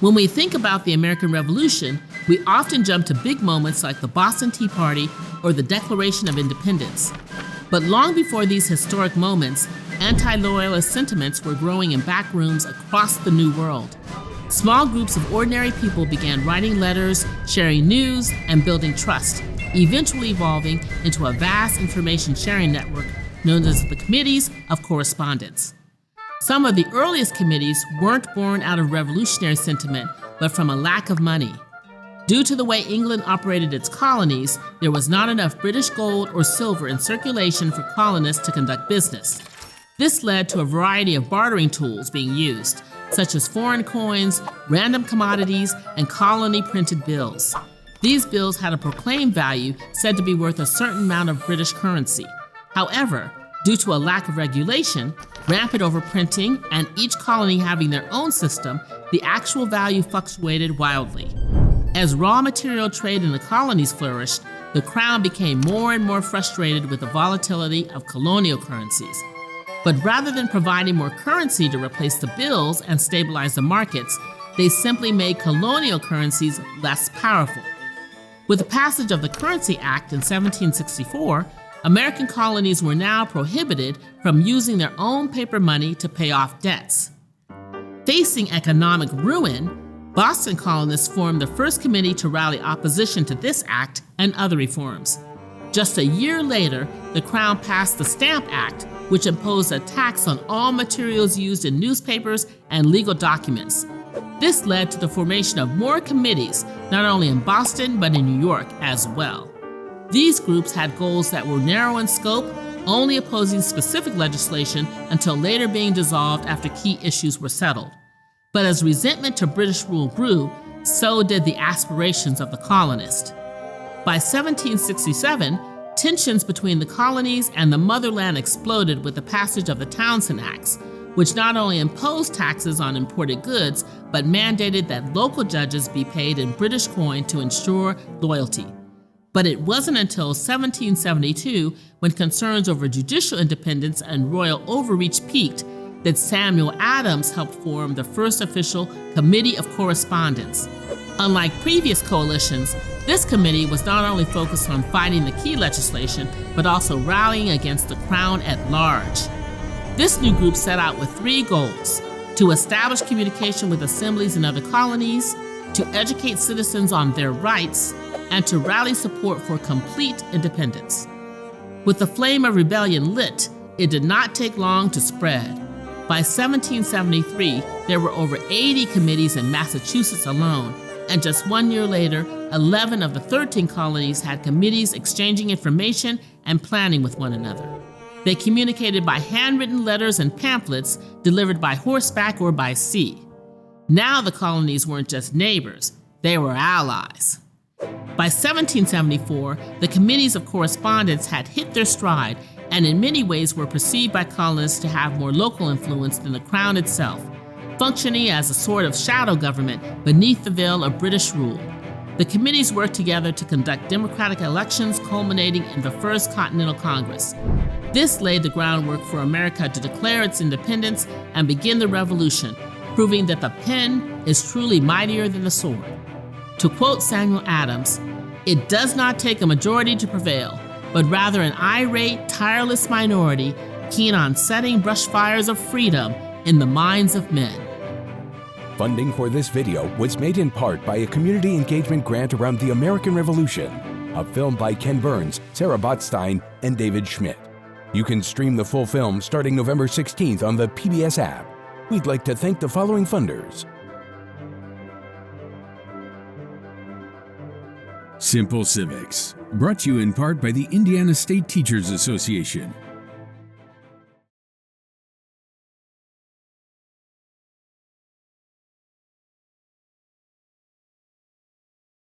When we think about the American Revolution, we often jump to big moments like the Boston Tea Party or the Declaration of Independence. But long before these historic moments, anti-loyalist sentiments were growing in backrooms across the New World. Small groups of ordinary people began writing letters, sharing news, and building trust, eventually evolving into a vast information sharing network known as the Committees of Correspondence. Some of the earliest committees weren't born out of revolutionary sentiment, but from a lack of money. Due to the way England operated its colonies, there was not enough British gold or silver in circulation for colonists to conduct business. This led to a variety of bartering tools being used, such as foreign coins, random commodities, and colony printed bills. These bills had a proclaimed value said to be worth a certain amount of British currency. However, due to a lack of regulation, rampant overprinting, and each colony having their own system, the actual value fluctuated wildly. As raw material trade in the colonies flourished, the Crown became more and more frustrated with the volatility of colonial currencies. But rather than providing more currency to replace the bills and stabilize the markets, they simply made colonial currencies less powerful. With the passage of the Currency Act in 1764, American colonies were now prohibited from using their own paper money to pay off debts. Facing economic ruin, Boston colonists formed the first committee to rally opposition to this act and other reforms. Just a year later, the Crown passed the Stamp Act, which imposed a tax on all materials used in newspapers and legal documents. This led to the formation of more committees, not only in Boston, but in New York as well. These groups had goals that were narrow in scope, only opposing specific legislation until later being dissolved after key issues were settled. But as resentment to British rule grew, so did the aspirations of the colonists. By 1767, tensions between the colonies and the motherland exploded with the passage of the Townshend Acts, which not only imposed taxes on imported goods, but mandated that local judges be paid in British coin to ensure loyalty. But it wasn't until 1772, when concerns over judicial independence and royal overreach peaked, that Samuel Adams helped form the first official Committee of Correspondence. Unlike previous coalitions, this committee was not only focused on fighting the key legislation, but also rallying against the Crown at large. This new group set out with three goals: to establish communication with assemblies in other colonies, to educate citizens on their rights, and to rally support for complete independence. With the flame of rebellion lit, it did not take long to spread. By 1773, there were over 80 committees in Massachusetts alone, and just 1 year later, 11 of the 13 colonies had committees exchanging information and planning with one another. They communicated by handwritten letters and pamphlets delivered by horseback or by sea. Now the colonies weren't just neighbors, they were allies. By 1774, the Committees of Correspondence had hit their stride and in many ways were perceived by colonists to have more local influence than the Crown itself, functioning as a sort of shadow government beneath the veil of British rule. The committees worked together to conduct democratic elections culminating in the First Continental Congress. This laid the groundwork for America to declare its independence and begin the Revolution, proving that the pen is truly mightier than the sword. To quote Samuel Adams, "It does not take a majority to prevail, but rather an irate, tireless minority keen on setting brush fires of freedom in the minds of men." Funding for this video was made in part by a community engagement grant around the American Revolution, a film by Ken Burns, Sarah Botstein, and David Schmidt. You can stream the full film starting November 16th on the PBS app. We'd like to thank the following funders: Simple Civics, brought to you in part by the Indiana State Teachers Association,